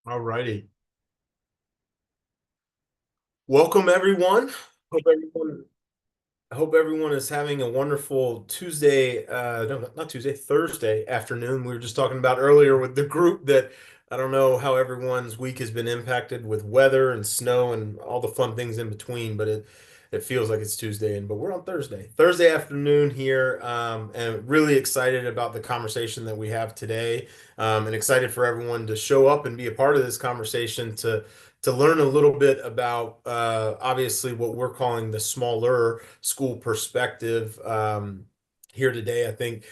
All righty. Welcome, everyone. Hope everyone, I hope everyone is having a wonderful Tuesday, no, not Tuesday, Thursday afternoon. We were just talking about earlier with the group that I don't know how everyone's week has been impacted with weather and snow and all the fun things in between, but it feels like it's Tuesday, but we're on Thursday afternoon here, and really excited about the conversation that we have today, and excited for everyone to show up and be a part of this conversation to learn a little bit about obviously what we're calling the smaller school perspective here today. I think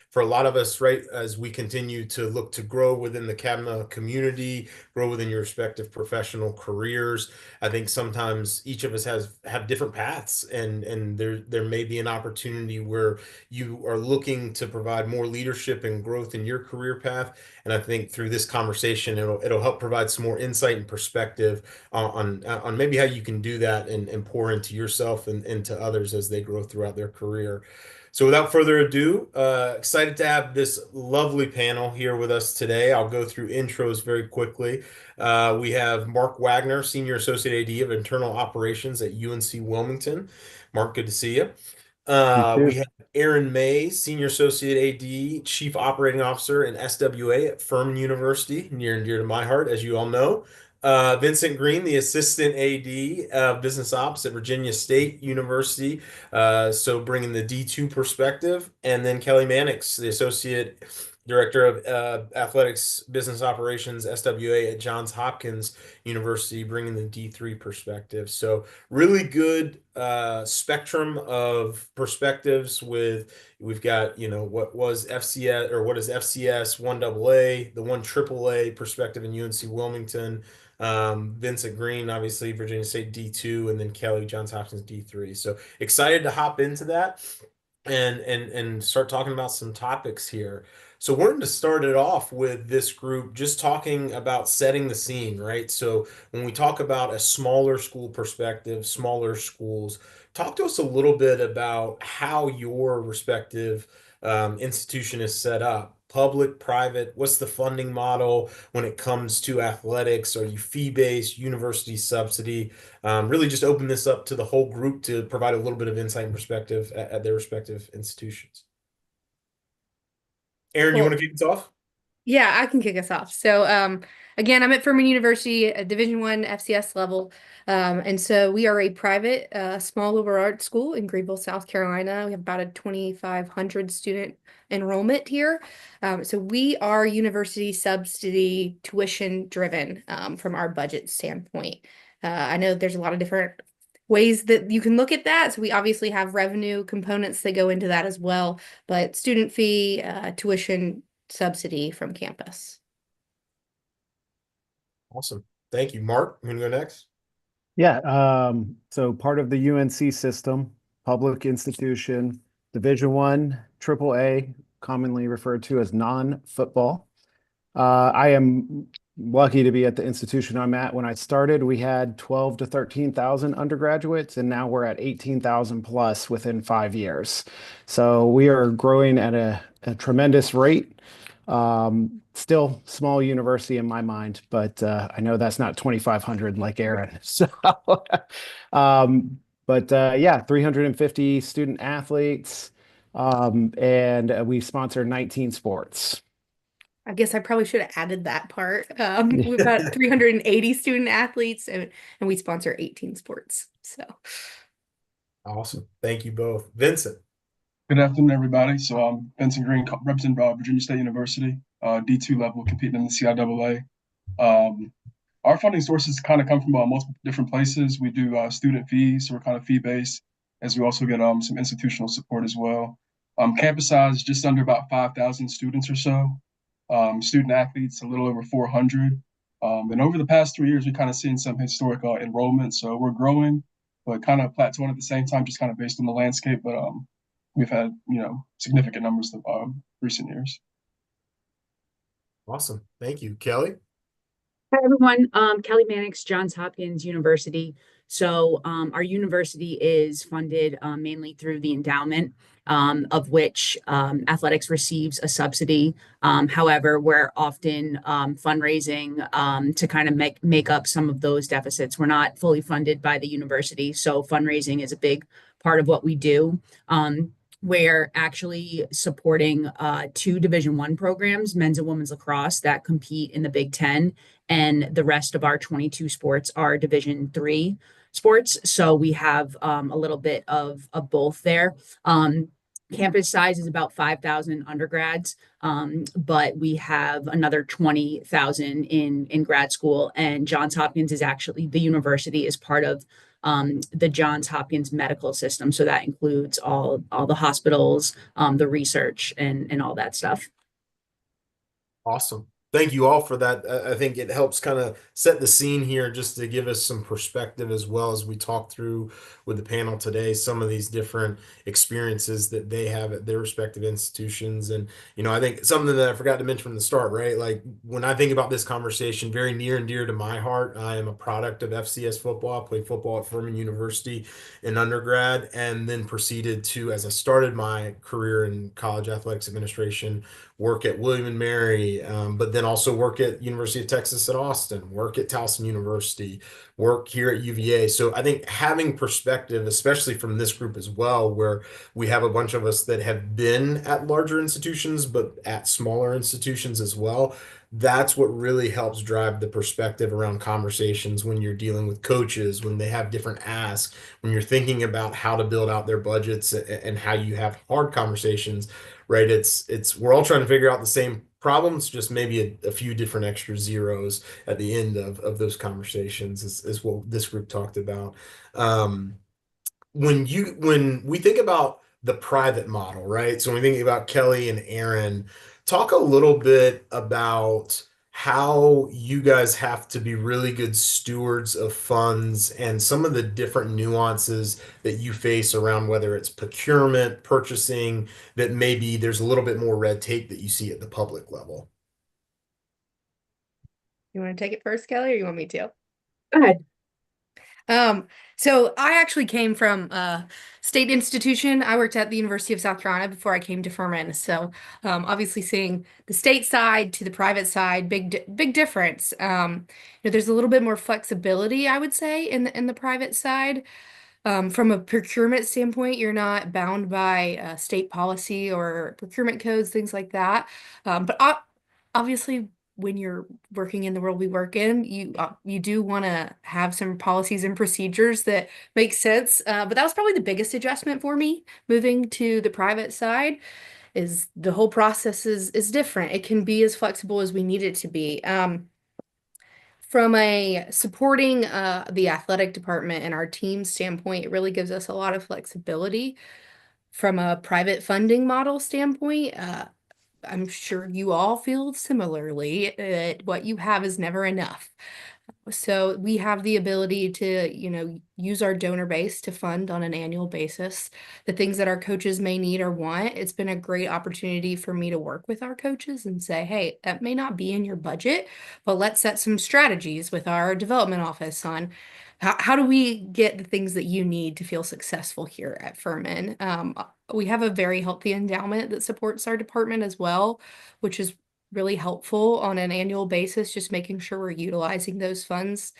for a lot of us, right, as we continue to look to grow within the CABMA community, grow within your respective professional careers, I think sometimes each of us have different paths, and there may be an opportunity where you are looking to provide more leadership and growth in your career path. And I think through this conversation, it'll help provide some more insight and perspective on maybe how you can do that and pour into yourself and into others as they grow throughout their career. So without further ado, excited to have this lovely panel here with us today. I'll go through intros very quickly. We have Mark Wagner, Senior Associate AD of Internal Operations at UNC Wilmington. Mark, good to see you. You We too. have Aaron Mays, Senior Associate AD, Chief Operating Officer and SWA at Furman University, near and dear to my heart, as you all know. Vincent Green, the Assistant AD of Business Ops at Virginia State University, so bringing the D2 perspective. And then Kelly Mannix, the Associate Director of Athletics Business Operations, SWA at Johns Hopkins University, bringing the D3 perspective. So really good spectrum of perspectives with we've got what was FCS or what is FCS 1AA, the 1AAA perspective in UNC Wilmington, Vincent Green, obviously Virginia State D2, and then Kelly, Johns Hopkins D3. So excited to hop into that and start talking about some topics here. So we're going to start it off with this group just talking about setting the scene, right? So when we talk about a smaller school perspective, smaller schools, talk to us a little bit about how your respective institution is set up. Public, private, what's the funding model when it comes to athletics? Are you fee-based, university subsidy? Really just open this up to the whole group to provide a little bit of insight and perspective at their respective institutions. Aaron, you want Well, to kick us off? yeah, I can kick us off. Again, I'm at Furman University, a Division I FCS level. And so we are a private, small liberal arts school in Greenville, South Carolina. We have about a 2,500 student enrollment here. So we are university subsidy tuition driven, from our budget standpoint. I know there's a lot of different ways that you can look at that. So we obviously have revenue components that go into that as well, but student fee, tuition subsidy from campus. Awesome. Thank you. Mark, you want to go next? Yeah, so part of the UNC system, public institution, Division I, AAA, commonly referred to as non-football. I am lucky to be at the institution I'm at. When I started, we had 12 to 13,000 undergraduates, and now we're at 18,000 plus within 5 years. So we are growing at a tremendous rate. Still small university in my mind, but I know that's not 2,500 like Aaron. So, yeah, 350 student athletes, and we sponsor 19 sports. I guess I probably should have added that part. We've got 380 student athletes and we sponsor 18 sports. So Awesome. Thank you both. Vincent. Good afternoon, everybody. So I'm Benson Green, representing Virginia State University, D2 level, competing in the CIAA. Our funding sources kind of come from multiple different places. We do student fees, so we're kind of fee-based, as we also get some institutional support as well. Campus size, just under about 5,000 students or so. Student athletes, a little over 400. And over the past 3 years, we've kind of seen some historic enrollment. So we're growing, but kind of plateauing at the same time, just kind of based on the landscape. But we've had, significant numbers of recent years. Awesome. Thank you. Kelly? Hi, everyone. Kelly Mannix, Johns Hopkins University. Our university is funded mainly through the endowment. of which athletics receives a subsidy. However, we're often fundraising to kind of make up some of those deficits. We're not fully funded by the university, so fundraising is a big part of what we do. We're actually supporting two Division I programs, men's and women's lacrosse, that compete in the Big Ten, and the rest of our 22 sports are Division III sports. So we have a little bit of both there. Campus size is about 5,000 undergrads, but we have another 20,000 in grad school. And Johns Hopkins is actually, the university is part of the Johns Hopkins medical system. So that includes all the hospitals, the research, and all that stuff. Awesome. Thank you all for that. I think it helps kind of set the scene here just to give us some perspective as well as we talk through with the panel today, some of these different experiences that they have at their respective institutions. And, I think something that I forgot to mention from the start, right? Like when I think about this conversation, very near and dear to my heart, I am a product of FCS football. I played football at Furman University in undergrad and then proceeded to, as I started my career in college athletics administration, work at William and Mary, but then also work at University of Texas at Austin, work at Towson University, work here at UVA. So I think having perspective, especially from this group as well, where we have a bunch of us that have been at larger institutions, but at smaller institutions as well, that's what really helps drive the perspective around conversations when you're dealing with coaches, when they have different asks, when you're thinking about how to build out their budgets and how you have hard conversations, right? We're all trying to figure out the same problems, just maybe a few different extra zeros at the end of those conversations is what this group talked about. When we think about the private model, right? So when we think about Kelly and Aaron, talk a little bit about how you guys have to be really good stewards of funds and some of the different nuances that you face around whether it's procurement, purchasing, that maybe there's a little bit more red tape that you see at the public level. You want to take it first, Kelly, or you want me to? Go ahead. So I actually came from a state institution. I worked at the University of South Carolina before I came to Furman. So obviously seeing the state side to the private side, big difference. There's a little bit more flexibility, I would say, in the private side. From a procurement standpoint, you're not bound by state policy or procurement codes, things like that. But obviously, when you're working in the world we work in, you do want to have some policies and procedures that make sense. But that was probably the biggest adjustment for me moving to the private side. Is the whole process is different. It can be as flexible as we need it to be. From a supporting the athletic department and our team standpoint, it really gives us a lot of flexibility. From a private funding model standpoint, I'm sure you all feel similarly that what you have is never enough. So we have the ability to, use our donor base to fund on an annual basis the things that our coaches may need or want. It's been a great opportunity for me to work with our coaches and say, hey, that may not be in your budget, but let's set some strategies with our development office on how do we get the things that you need to feel successful here at Furman. We have a very healthy endowment that supports our department as well, which is really helpful on an annual basis, just making sure we're utilizing those funds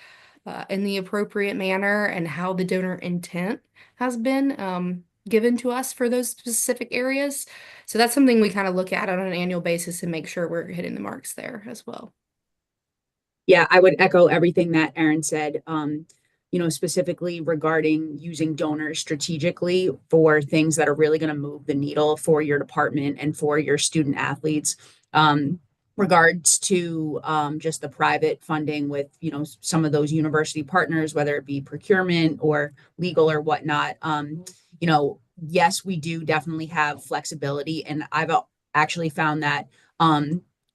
in the appropriate manner and how the donor intent has been given to us for those specific areas. So that's something we kind of look at on an annual basis and make sure we're hitting the marks there as well. Yeah, I would echo everything that Aaron said. Specifically regarding using donors strategically for things that are really going to move the needle for your department and for your student athletes. Regards to just the private funding with, some of those university partners, whether it be procurement or legal or whatnot. Yes, we do definitely have flexibility. And I've actually found that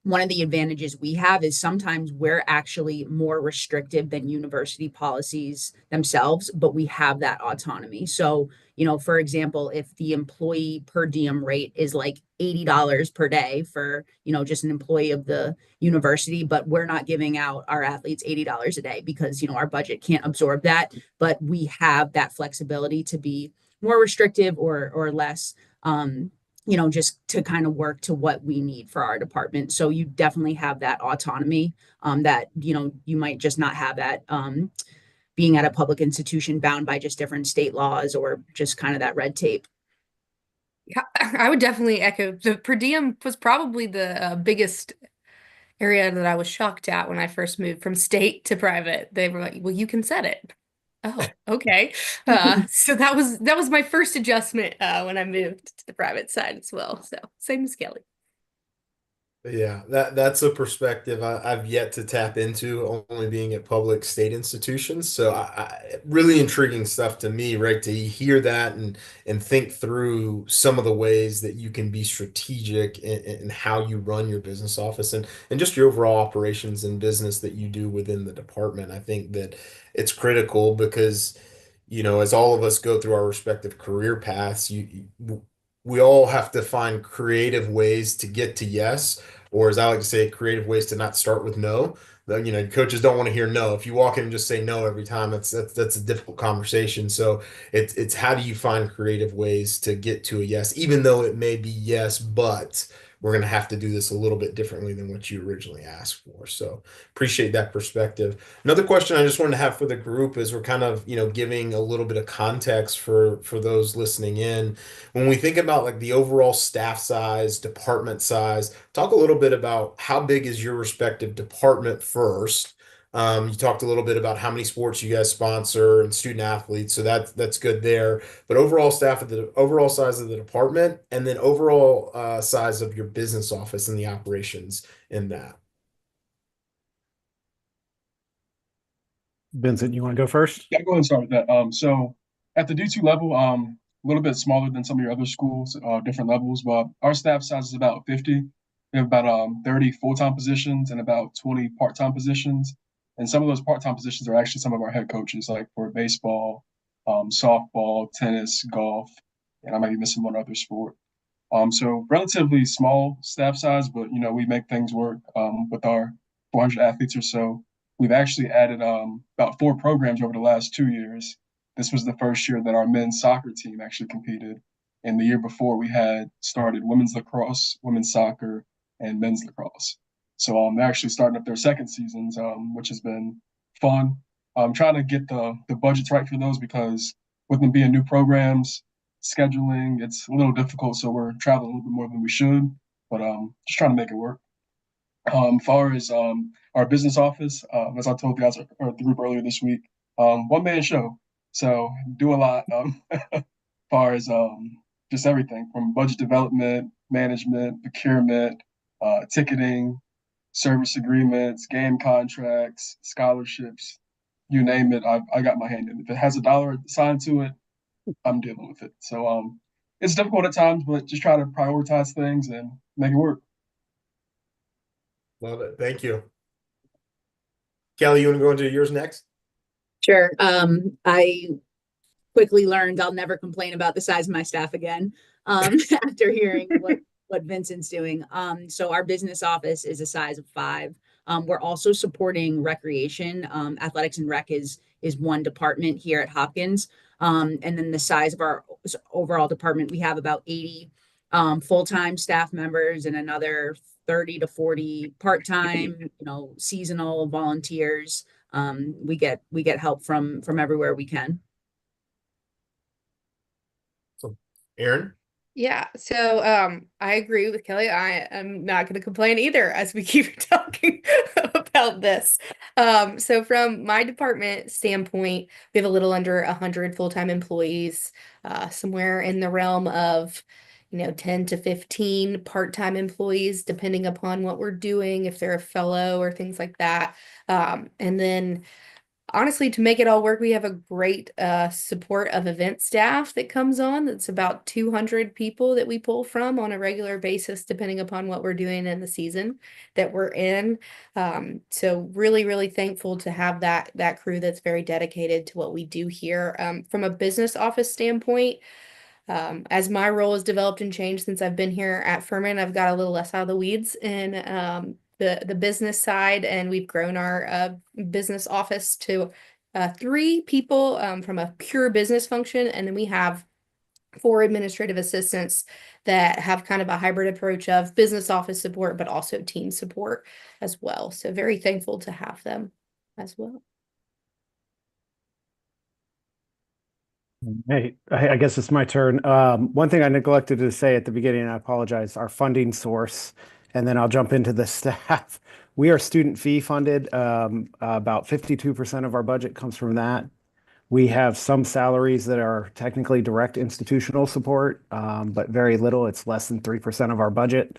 one of the advantages we have is sometimes we're actually more restrictive than university policies themselves, but we have that autonomy. So, for example, if the employee per diem rate is like $80 per day for, just an employee of the university, but we're not giving out our athletes $80 a day because, our budget can't absorb that, but we have that flexibility to be more restrictive or less just to kind of work to what we need for our department. So you definitely have that autonomy that, you might just not have that being at a public institution bound by just different state laws or just kind of that red tape. Yeah, I would definitely echo the per diem was probably the biggest area that I was shocked at when I first moved from state to private. They were like, "Well, you can set it." Oh, okay. So that was my first adjustment when I moved to the private side as well. So same as Kelly. Yeah, that's a perspective I've yet to tap into, only being at public state institutions. So really intriguing stuff to me, right? To hear that and think through some of the ways that you can be strategic in how you run your business office and just your overall operations and business that you do within the department. I think that it's critical because, as all of us go through our respective career paths, we all have to find creative ways to get to yes, or as I like to say, creative ways to not start with no. Coaches don't want to hear no. If you walk in and just say no every time, that's a difficult conversation. So it's how do you find creative ways to get to a yes, even though it may be yes, but we're going to have to do this a little bit differently than what you originally asked for. So appreciate that perspective. Another question I just wanted to have for the group is we're kind of, giving a little bit of context for those listening in. When we think about like the overall staff size, department size, talk a little bit about how big is your respective department first. You talked a little bit about how many sports you guys sponsor and student athletes, so that's good there. But overall staff of the overall size of the department, and then overall size of your business office and the operations in that. Vincent, you want to go first? Yeah, go ahead and start with that. So at the D2 level, a little bit smaller than some of your other schools, different levels, but our staff size is about 50. We have about 30 full-time positions and about 20 part-time positions. And some of those part-time positions are actually some of our head coaches, like for baseball, softball, tennis, golf, and I might be missing one other sport. So relatively small staff size, but we make things work with our 400 athletes or so. We've actually added about 4 programs over the last 2 years. This was the first year that our men's soccer team actually competed. And the year before, we had started women's lacrosse, women's soccer, and men's lacrosse. So they're actually starting up their second seasons, which has been fun. I'm trying to get the budgets right for those because with them being new programs, scheduling, it's a little difficult. So we're traveling a little bit more than we should, but just trying to make it work. Far as our business office, as I told you guys or the group earlier this week, one man show. So do a lot. Far as just everything from budget development, management, procurement, ticketing, service agreements, game contracts, scholarships, you name it. I got my hand in it. If it has a dollar assigned to it, I'm dealing with it. So it's difficult at times, but just try to prioritize things and make it work. Love it. Thank you. Kelly, you want to go into yours next? Sure. I quickly learned I'll never complain about the size of my staff again after hearing what Vincent's doing. So our business office is a size of 5. We're also supporting recreation. Athletics and rec is one department here at Hopkins. And then the size of our overall department, we have about 80 full-time staff members and another 30 to 40 part-time, seasonal volunteers. We get help from everywhere we can. So, Aaron? Yeah, so I agree with Kelly. I am not going to complain either as we keep talking about this. So from my department standpoint, we have a little under 100 full-time employees, somewhere in the realm of 10 to 15 part-time employees, depending upon what we're doing, if they're a fellow or things like that. And then honestly, to make it all work, we have a great support of event staff that comes on. That's about 200 people that we pull from on a regular basis, depending upon what we're doing in the season that we're in. So really, really thankful to have that crew that's very dedicated to what we do here. From a business office standpoint, as my role has developed and changed since I've been here at Furman, I've got a little less out of the weeds in the business side, and we've grown our business office to 3 people from a pure business function, and then we have 4 administrative assistants that have kind of a hybrid approach of business office support, but also team support as well. So very thankful to have them as well. Hey, I guess it's my turn. One thing I neglected to say at the beginning, I apologize, our funding source, and then I'll jump into the staff. We are student fee funded. About 52% of our budget comes from that. We have some salaries that are technically direct institutional support, but very little. It's less than 3% of our budget.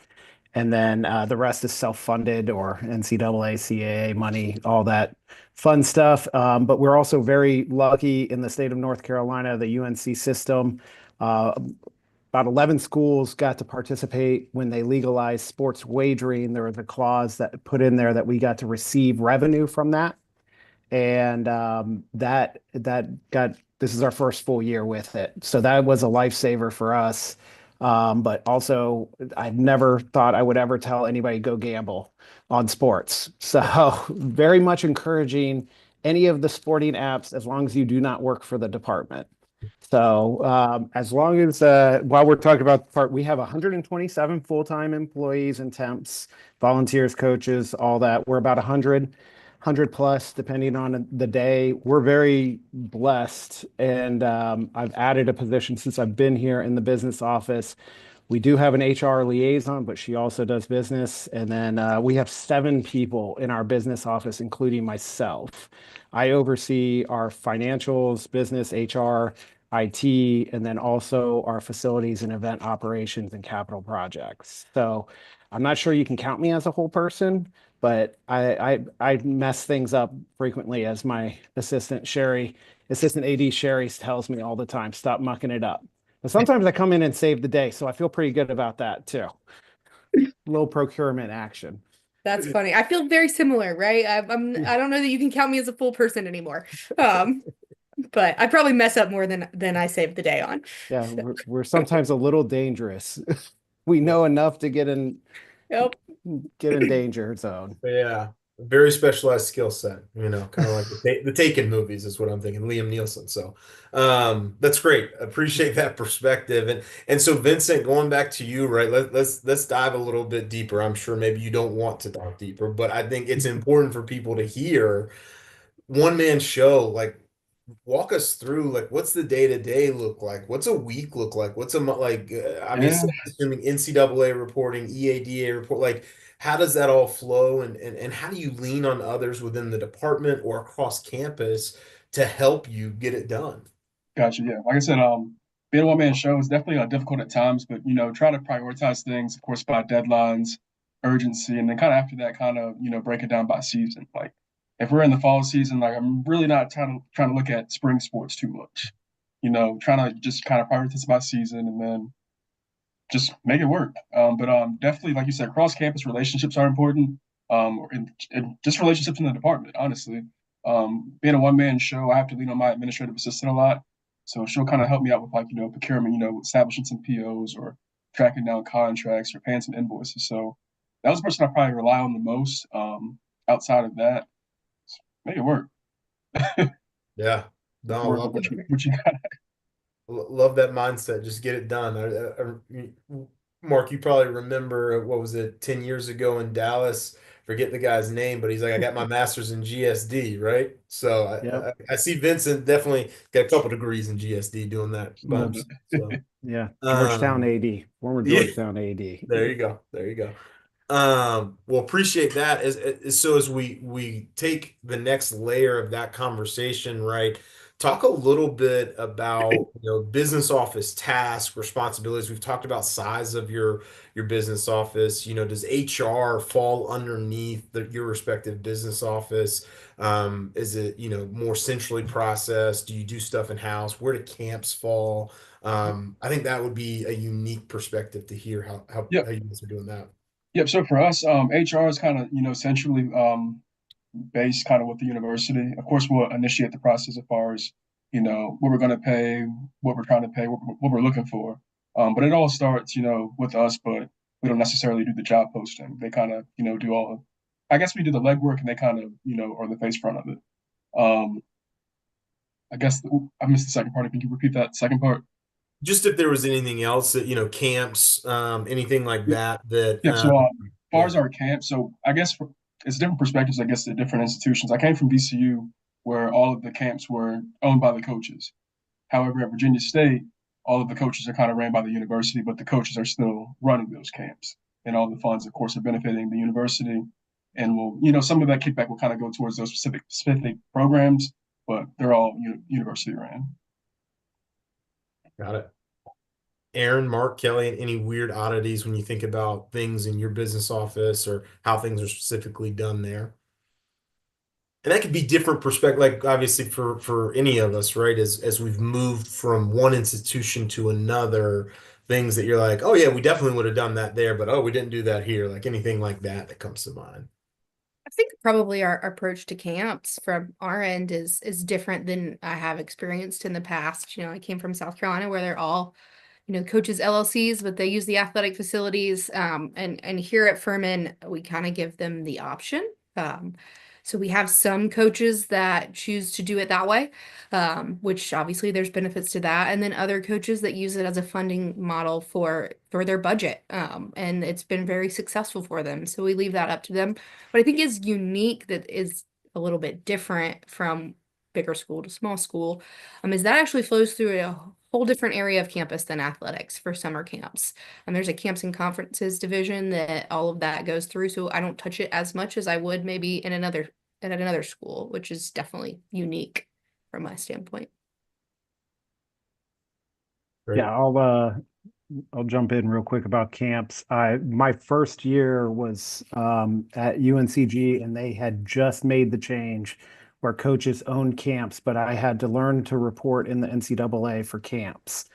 And then the rest is self-funded or NCAA, CAA money, all that fun stuff. But we're also very lucky in the state of North Carolina, the UNC system. Uh, about 11 schools got to participate when they legalized sports wagering. There was a clause that put in there that we got to receive revenue from that. And that got this is our first full year with it. So that was a lifesaver for us. But also, I never thought I would ever tell anybody go gamble on sports. So very much encouraging any of the sporting apps as long as you do not work for the department. So as long as while we're talking about the part, we have 127 full-time employees and temps, volunteers, coaches, all that. We're about 100 plus, depending on the day. We're very blessed, and I've added a position since I've been here in the business office. We do have an HR liaison, but she also does business. And then we have 7 people in our business office, including myself. I oversee our financials, business, HR, IT, and then also our facilities and event operations and capital projects. So I'm not sure you can count me as a whole person, but I mess things up frequently, as my assistant AD Sherry tells me all the time, stop mucking it up. But sometimes I come in and save the day, so I feel pretty good about that too. Low procurement action. That's funny. I feel very similar, right? I don't know that you can count me as a full person anymore. But I probably mess up more than I save the day on. Yeah, So, we're sometimes a little dangerous. We know enough to yep. get in danger zone. Yeah, very specialized skill set, kind of like the Taken movies is what I'm thinking, Liam Neeson. So, that's great. Appreciate that perspective. And so Vincent, going back to you, right? Let's dive a little bit deeper. I'm sure maybe you don't want to dive deeper, but I think it's important for people to hear one man show. Like, walk us through, like, what's the day to day look like? What's a week look like? What's Yeah, obviously I'm assuming NCAA reporting, EADA report, like, how does that all flow, and how do you lean on others within the department or across campus to help you get it done? gotcha. Yeah, like I said, being a one-man show is definitely difficult at times, but try to prioritize things, of course, by deadlines, urgency, and then kind of after that, kind of break it down by season. Like if we're in the fall season, like I'm really not trying to look at spring sports too much. Trying to just kind of prioritize by season, and then just make it work. But definitely, like you said, cross-campus relationships are important. And just relationships in the department, honestly. Being a one-man show, I have to lean on my administrative assistant a lot. So she'll kind of help me out with procurement, establishing some POs or tracking down contracts or paying some invoices. So that was the person I probably rely on the most. Outside of that, make it work. Yeah, no, I love that. What you got? Love that mindset. Just get it done. Mark, you probably remember, what was it, 10 years ago in Dallas? Forget the guy's name, but he's like, I got my master's in GSD, right? So Yep. I see Vincent definitely got a couple degrees in GSD doing that A little bit. bunch. So, Yeah. Georgetown AD, former yeah, Georgetown AD. there you go. There you go. Well, appreciate that. As we take the next layer of that conversation, right? Talk a little bit about, business office tasks, responsibilities. We've talked about size of your business office. Does HR fall underneath your respective business office? Is it, more centrally processed? Do you do stuff in-house? Where do camps fall? I think that would be a unique perspective to hear how Yep. you guys are doing that. Yep. So for us, HR is kind of, centrally based kind of with the university. Of course, we'll initiate the process as far as, what we're going to pay, what we're trying to pay, what we're looking for. But it all starts, with us, but we don't necessarily do the job posting. They kind of, do all, I guess we do the legwork and they kind of, are the face front of it. Um, I guess I missed the second part. Can you repeat that second part? just if there was anything else that, camps, anything like that, Yeah, so as far yeah, as our camp, so I guess it's different perspectives, I guess, at different institutions. I came from VCU where all of the camps were owned by the coaches. However, at Virginia State, all of the coaches are kind of ran by the university, but the coaches are still running those camps. And all the funds, of course, are benefiting the university. And some of that kickback will kind of go towards those specific programs, but they're all university ran. got it. Aaron, Mark, Kelly, any weird oddities when you think about things in your business office or how things are specifically done there? And that could be different perspective, like obviously for any of us, right? As we've moved from one institution to another, things that you're like, oh yeah, we definitely would have done that there, but oh, we didn't do that here. Like anything like that that comes to mind. I think probably our approach to camps from our end is different than I have experienced in the past. I came from South Carolina where they're all, coaches LLCs, but they use the athletic facilities. And here at Furman, we kind of give them the option. So we have some coaches that choose to do it that way, which obviously there's benefits to that, and then other coaches that use it as a funding model for their budget, and it's been very successful for them. So we leave that up to them. What I think is unique that is a little bit different from bigger school to small school, is that actually flows through a whole different area of campus than athletics for summer camps. And there's a camps and conferences division that all of that goes through. So I don't touch it as much as I would maybe in another at another school, which is definitely unique from my standpoint. Right. Yeah, I'll jump in real quick about camps. My first year was at UNCG, and they had just made the change where coaches owned camps, but I had to learn to report in the NCAA for camps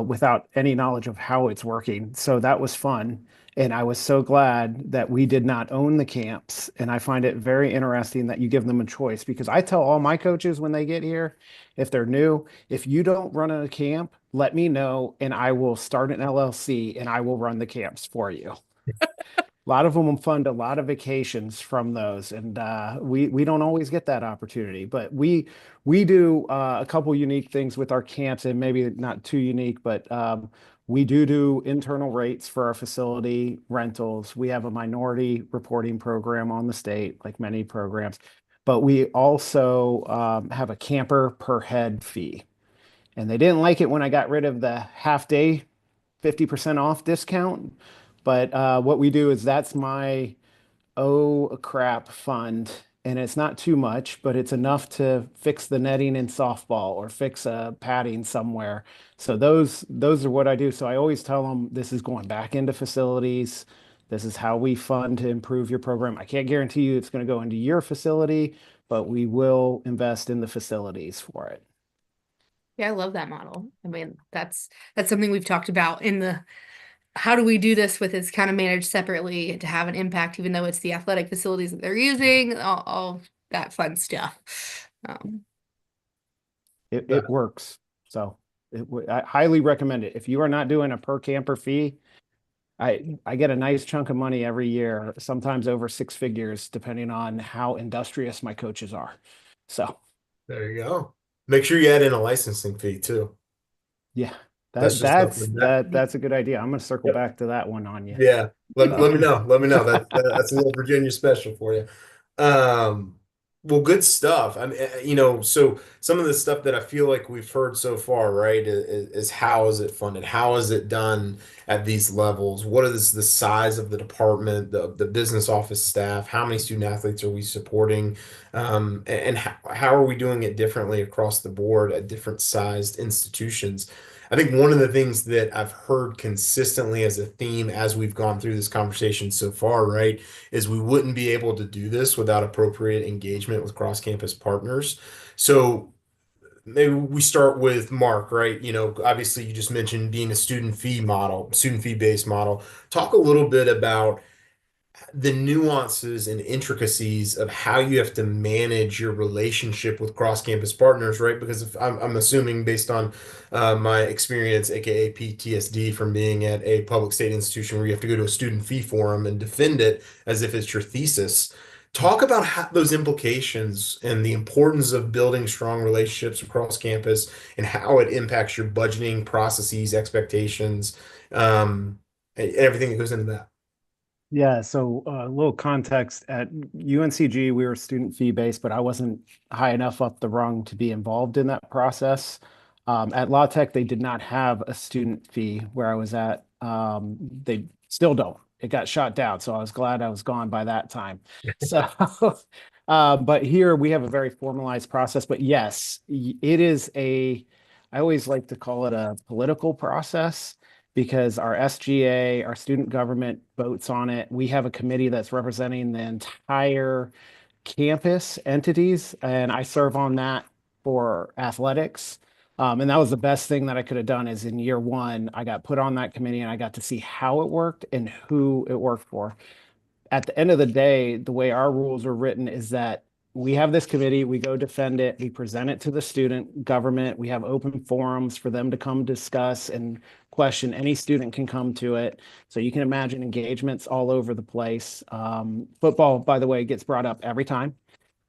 without any knowledge of how it's working. So that was fun. And I was so glad that we did not own the camps. And I find it very interesting that you give them a choice because I tell all my coaches when they get here, if they're new, if you don't run a camp, let me know and I will start an LLC and I will run the camps for you. A lot of them fund a lot of vacations from those, and we don't always get that opportunity. But we do a couple unique things with our camps, and maybe not too unique, but we do internal rates for our facility rentals. We have a minority reporting program on the state, like many programs, but we also have a camper per head fee. And they didn't like it when I got rid of the half day 50% off discount. But what we do is that's my oh crap fund. And it's not too much, but it's enough to fix the netting in softball or fix a padding somewhere. So those are what I do. So I always tell them this is going back into facilities. This is how we fund to improve your program. I can't guarantee you it's going to go into your facility, but we will invest in the facilities for it. Yeah, I love that model. I mean, that's something we've talked about in the how do we do this with it's kind of managed separately to have an impact, even though it's the athletic facilities that they're using, all that fun stuff. It works. So I highly recommend it. If you are not doing a per camper fee, I get a nice chunk of money every year, sometimes over six figures, depending on how industrious my coaches are. So There you go. Make sure you add in a licensing fee too. yeah, That's just something that. that's a good idea. I'm gonna circle Yep. back to that one on you. Yeah. Let me know. Let me know. That's a little Virginia special for you. Um, well, good stuff. I mean, so some of the stuff that I feel like we've heard so far, right, is how is it funded? How is it done at these levels? What is the size of the department, the business office staff? How many student athletes are we supporting? And how are we doing it differently across the board at different sized institutions? I think one of the things that I've heard consistently as a theme as we've gone through this conversation so far, right, is we wouldn't be able to do this without appropriate engagement with cross-campus partners. So maybe we start with Mark, right? Obviously you just mentioned being a student fee based model. Talk a little bit about the nuances and intricacies of how you have to manage your relationship with cross-campus partners, right? Because if I'm assuming based on my experience, aka PTSD, from being at a public state institution where you have to go to a student fee forum and defend it as if it's your thesis. Talk about how, those implications and the importance of building strong relationships across campus and how it impacts your budgeting processes, expectations, and everything that goes into that. Yeah, so a little context at UNCG, we were student fee based, but I wasn't high enough up the rung to be involved in that process. At La Tech, they did not have a student fee where I was at. They still don't. It got shot down, so I was glad I was gone by that time. So, but here we have a very formalized process. But yes, it is I always like to call it a political process because our SGA, our student government votes on it. We have a committee that's representing the entire campus entities, and I serve on that for athletics. And that was the best thing that I could have done is in year one, I got put on that committee and I got to see how it worked and who it worked for. At the end of the day, the way our rules are written is that we have this committee, we go defend it, we present it to the student government, we have open forums for them to come discuss and question. Any student can come to it. So you can imagine engagements all over the place. Football, by the way, gets brought up every time.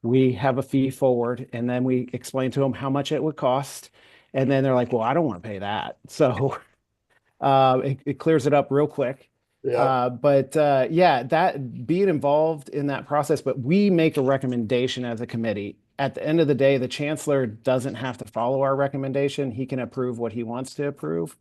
We have a fee forward and then we explain to them how much it would cost. And then they're like, well, I don't want to pay that. So it clears it up real quick. Yeah. But yeah, that being involved in that process, but we make a recommendation as a committee. At the end of the day, the chancellor doesn't have to follow our recommendation. He can approve what he wants to approve.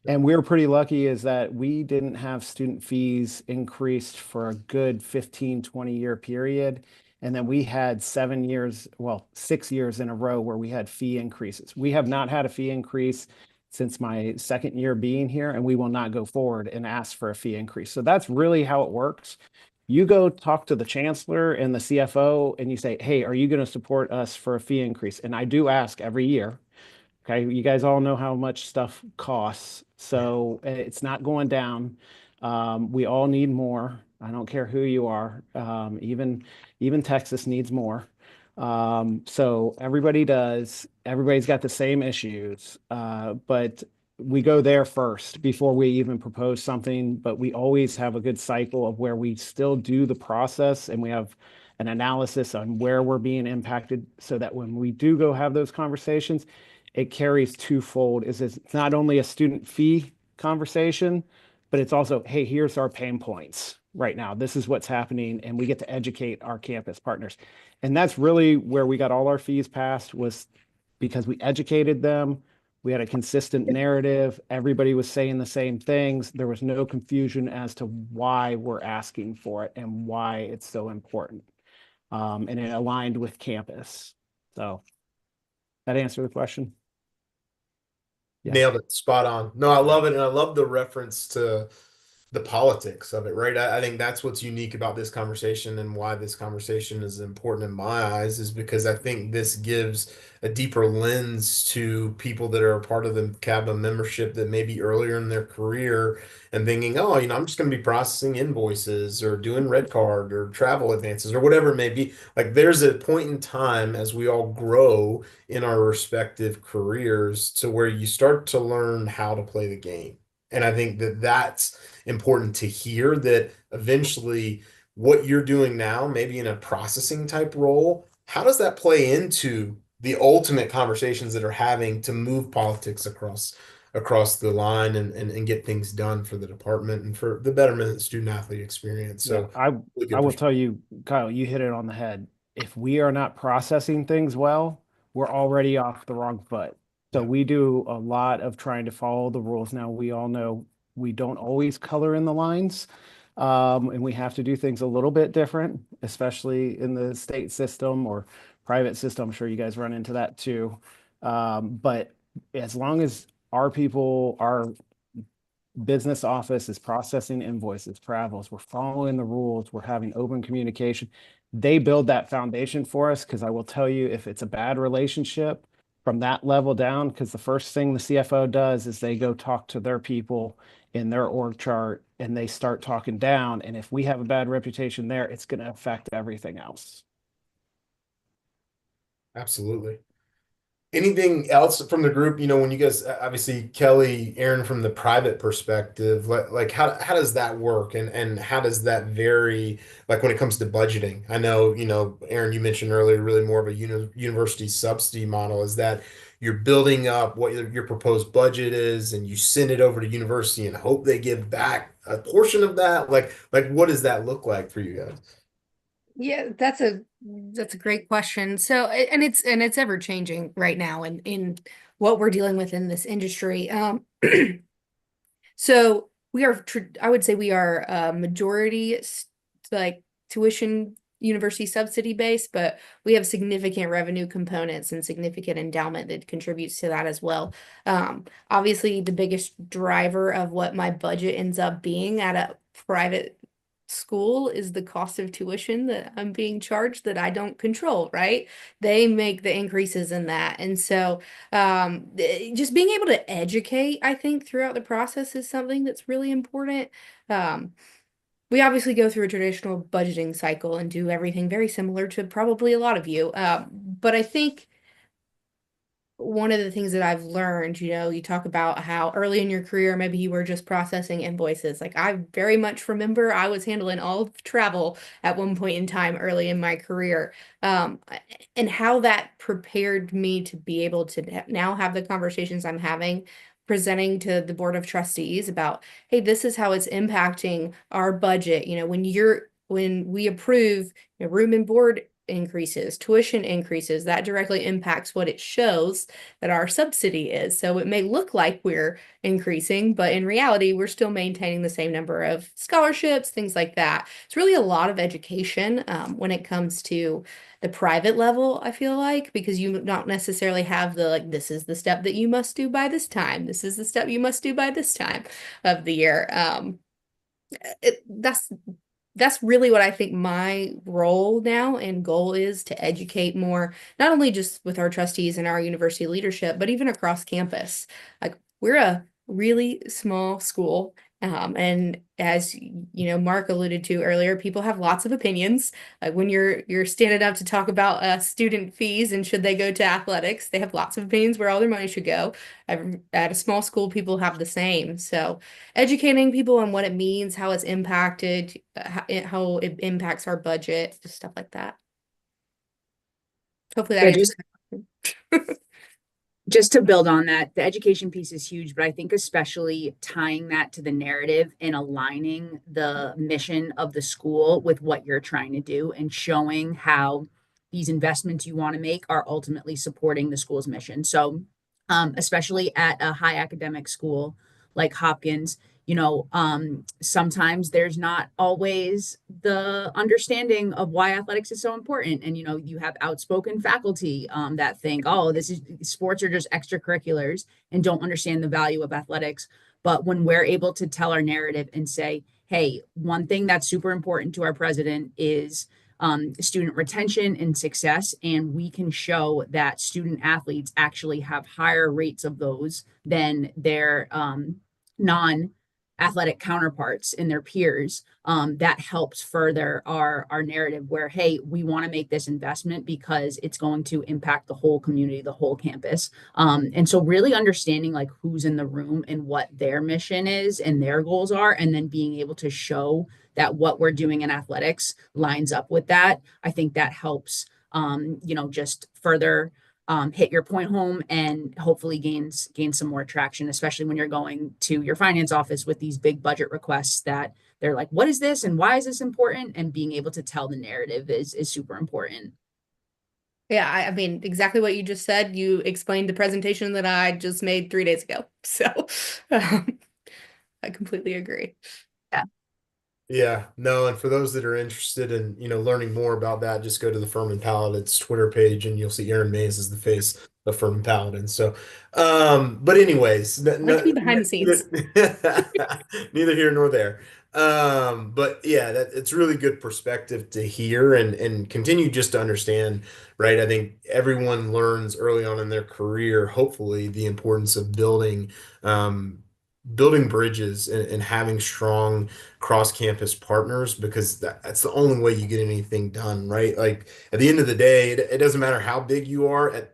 And we were pretty lucky is that we didn't have student fees increased for a good 15, 20-year period. And then we had 7 years, well, 6 years in a row where we had fee increases. We have not had a fee increase since my second year being here, and we will not go forward and ask for a fee increase. So that's really how it works. You go talk to the chancellor and the CFO and you say, hey, are you going to support us for a fee increase? And I do ask every year. Okay, you guys all know how much stuff costs, so it's not going down. We all need more. I don't care who you are. Even Texas needs more. So everybody does. Everybody's got the same issues, but we go there first before we even propose something. But we always have a good cycle of where we still do the process and we have an analysis on where we're being impacted, so that when we do go have those conversations it carries twofold is it's not only a student fee conversation, but it's also, hey, here's our pain points right now. This is what's happening, and we get to educate our campus partners. And that's really where we got all our fees passed was because we educated them. We had a consistent narrative. Everybody was saying the same things. There was no confusion as to why we're asking for it and why it's so important. And it aligned with campus. So that answer the question? Yeah. Nailed it. Spot on. No, I love it. And I love the reference to the politics of it, right? I think that's what's unique about this conversation and why this conversation is important in my eyes is because I think this gives a deeper lens to people that are a part of the CABMA membership that may be earlier in their career and thinking, oh, I'm just going to be processing invoices or doing red card or travel advances or whatever it may be. Like there's a point in time as we all grow in our respective careers to where you start to learn how to play the game. And I think that that's important to hear that eventually what you're doing now, maybe in a processing type role, how does that play into the ultimate conversations that are having to move politics across the line and get things done for the department and for the betterment of the student athlete experience. Yeah, So really I good will tell you, Kyle, you hit it on the head. If we are not processing things well, we're already off the wrong foot. So yeah, we do a lot of trying to follow the rules. Now, we all know we don't always color in the lines, and we have to do things a little bit different, especially in the state system or private system. I'm sure you guys run into that too. But as long as our people, our business office is processing invoices, travels, we're following the rules, we're having open communication. They build that foundation for us because I will tell you if it's a bad relationship from that level down, because the first thing the CFO does is they go talk to their people in their org chart and they start talking down. And if we have a bad reputation there, it's going to affect everything else. absolutely. Anything else from the group? When you guys, obviously Kelly, Aaron, from the private perspective, like how does that work, and how does that vary, like when it comes to budgeting? I know, Aaron, you mentioned earlier, really more of a university subsidy model. Is that you're building up what your proposed budget is, and you send it over to university and hope they give back a portion of that? Like what does that look like for you guys? Yeah, that's a great question. So, and it's ever changing right now in what we're dealing with in this industry. So we are, I would say we are majority like tuition university subsidy based, but we have significant revenue components and significant endowment that contributes to that as well. Obviously, the biggest driver of what my budget ends up being at a private school is the cost of tuition that I'm being charged that I don't control, right? They make the increases in that. And so just being able to educate, I think, throughout the process is something that's really important. Um, we obviously go through a traditional budgeting cycle and do everything very similar to probably a lot of you. But I think one of the things that I've learned, you talk about how early in your career, maybe you were just processing invoices. Like I very much remember I was handling all of travel at one point in time early in my career. Um, and how that prepared me to be able to now have the conversations I'm having, presenting to the board of trustees about, hey, this is how it's impacting our budget. When we approve room and board increases, tuition increases, that directly impacts what it shows that our subsidy is. So it may look like we're increasing, but in reality, we're still maintaining the same number of scholarships, things like that. It's really a lot of education when it comes to the private level, I feel like, because you don't necessarily have the like, this is the step that you must do by this time. This is the step you must do by this time of the year. It, that's really what I think my role now and goal is to educate more, not only just with our trustees and our university leadership, but even across campus. Like we're a really small school. And as Mark alluded to earlier, people have lots of opinions. Like when you're standing up to talk about student fees and should they go to athletics, they have lots of opinions where all their money should go. At a small school, people have the same. So educating people on what it means, how it's impacted, how it impacts our budget, just stuff like that. Hopefully that Yeah, answers the question. just to build on that, the education piece is huge, but I think especially tying that to the narrative and aligning the mission of the school with what you're trying to do and showing how these investments you want to make are ultimately supporting the school's mission. So, especially at a high academic school like Hopkins, sometimes there's not always the understanding of why athletics is so important. And, you have outspoken faculty that think, oh, this is sports are just extracurriculars and don't understand the value of athletics. But when we're able to tell our narrative and say, hey, one thing that's super important to our president is student retention and success. And we can show that student athletes actually have higher rates of those than their non athletic counterparts and their peers. That helps further our narrative where, hey, we want to make this investment because it's going to impact the whole community, the whole campus. And so really understanding like who's in the room and what their mission is and their goals are, and then being able to show that what we're doing in athletics lines up with that. I think that helps, just further hit your point home and hopefully gain some more traction, especially when you're going to your finance office with these big budget requests that they're like, what is this and why is this important? And being able to tell the narrative is super important. Yeah, I mean, exactly what you just said. You explained the presentation that I just made 3 days ago. So um, I completely agree. Yeah. Yeah, no, and for those that are interested in, learning more about that, just go to the Furman Paladins Twitter page and you'll see Aaron Mays is the face of Furman Paladins. So, but anyways, I like to be behind the scenes. neither here nor there. But yeah, it's really good perspective to hear and continue just to understand, right? I think everyone learns early on in their career, hopefully, the importance of building bridges and having strong cross-campus partners because that's the only way you get anything done, right? Like at the end of the day, it doesn't matter how big you are.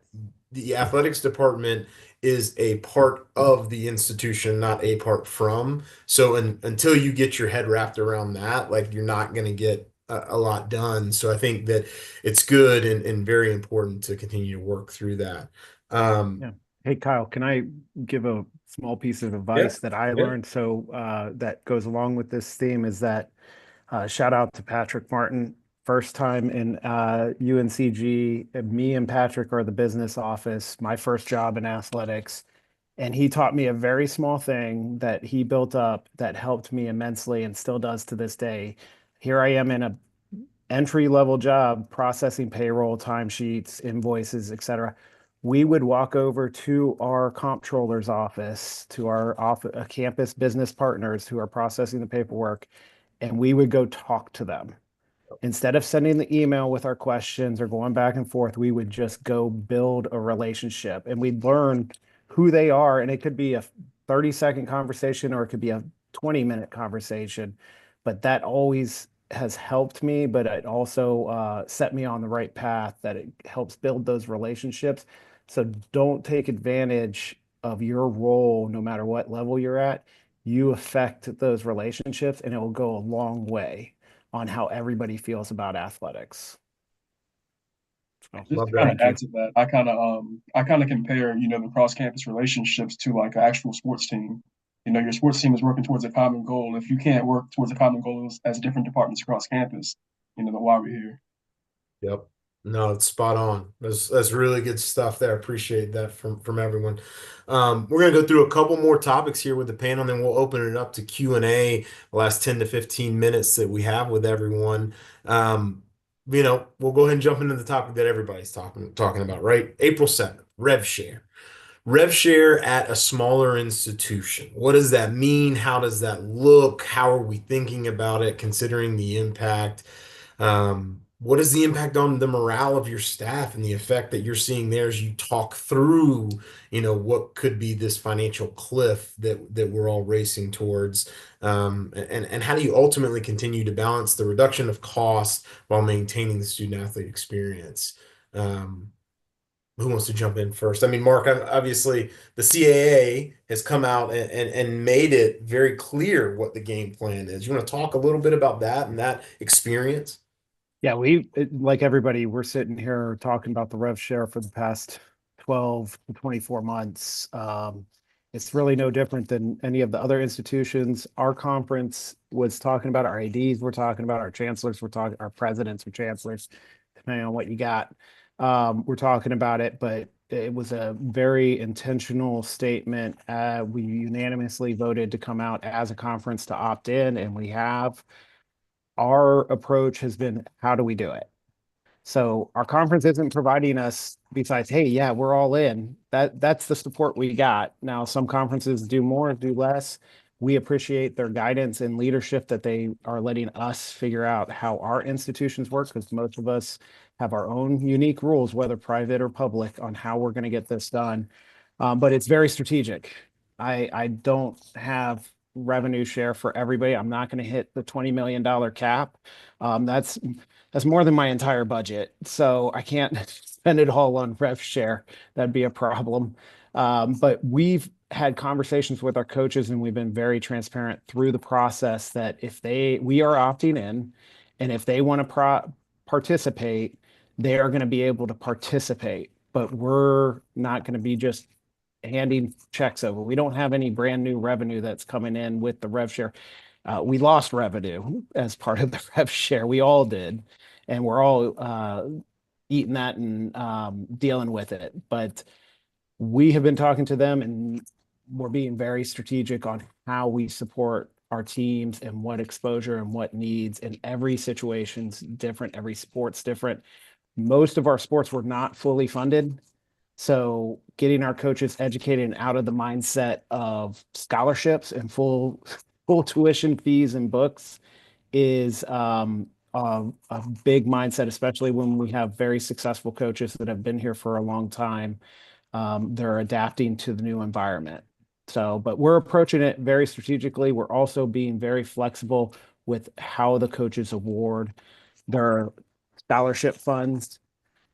the athletics department is a part of the institution, not a part from. So until you get your head wrapped around that, like you're not going to get a lot done. So I think that it's good and very important to continue to work through that. Yeah. Hey, Kyle, can I give a small piece of Yeah, advice that I yeah, learned? So that goes along with this theme is that shout out to Patrick Martin. First time in UNCG, me and Patrick are the business office, my first job in athletics. And he taught me a very small thing that he built up that helped me immensely and still does to this day. Here I am in a entry level job processing payroll, timesheets, invoices, etc. We would walk over to our comptroller's office, to our office, campus business partners who are processing the paperwork, and we would go talk to them. Instead of sending the email with our questions or going back and forth, we would just go build a relationship and we'd learn who they are. And it could be a 30-second conversation or it could be a 20-minute conversation. But that always has helped me, but it also set me on the right path that it helps build those relationships. So don't take advantage of your role, no matter what level you're at. You affect those relationships and it will go a long way on how everybody feels about athletics. So, Just love to kind of that. thank you. add to that, I kind of compare, the cross campus relationships to like an actual sports team. Your sports team is working towards a common goal. If you can't work towards a common goal as different departments across campus, then why are we here? Yep. No, it's spot on. That's really good stuff there. Appreciate that from everyone. We're gonna go through a couple more topics here with the panel, and then we'll open it up to Q&A, the last 10 to 15 minutes that we have with everyone. We'll go ahead and jump into the topic that everybody's talking about, right? April 7th, rev share. Rev share at a smaller institution. What does that mean? How does that look? How are we thinking about it, considering the impact? What is the impact on the morale of your staff and the effect that you're seeing there as you talk through, what could be this financial cliff that we're all racing towards? And how do you ultimately continue to balance the reduction of cost while maintaining the student athlete experience? Who wants to jump in first? I mean, Mark, obviously the CAA has come out and made it very clear what the game plan is. You want to talk a little bit about that and that experience? Yeah, like everybody, we're sitting here talking about the rev share for the past 12 to 24 months. It's really no different than any of the other institutions. Our conference was talking about, our ADs we're talking about, our chancellors we're talking, our presidents or chancellors, depending on what you got. We're talking about it, but it was a very intentional statement. We unanimously voted to come out as a conference to opt in, and we have. Our approach has been, how do we do it? So our conference isn't providing us besides, hey, yeah, we're all in. That's the support we got. Now, some conferences do more, do less. We appreciate their guidance and leadership that they are letting us figure out how our institutions work, because most of us have our own unique rules, whether private or public, on how we're going to get this done. But it's very strategic. I don't have revenue share for everybody. I'm not going to hit the $20 million cap. That's more than my entire budget. So I can't spend it all on rev share. That'd be a problem. But we've had conversations with our coaches and we've been very transparent through the process that we are opting in, and if they want to participate, they are going to be able to participate. But we're not going to be just handing checks over. We don't have any brand new revenue that's coming in with the rev share. We lost revenue as part of the rev share. We all did, and we're all eating that and dealing with it. But we have been talking to them, and we're being very strategic on how we support our teams and what exposure and what needs. And every situation's different. Every sport's different. Most of our sports were not fully funded. So getting our coaches educated and out of the mindset of scholarships and full tuition fees and books is a big mindset, especially when we have very successful coaches that have been here for a long time. They're adapting to the new environment. So, but we're approaching it very strategically. We're also being very flexible with how the coaches award their scholarship funds.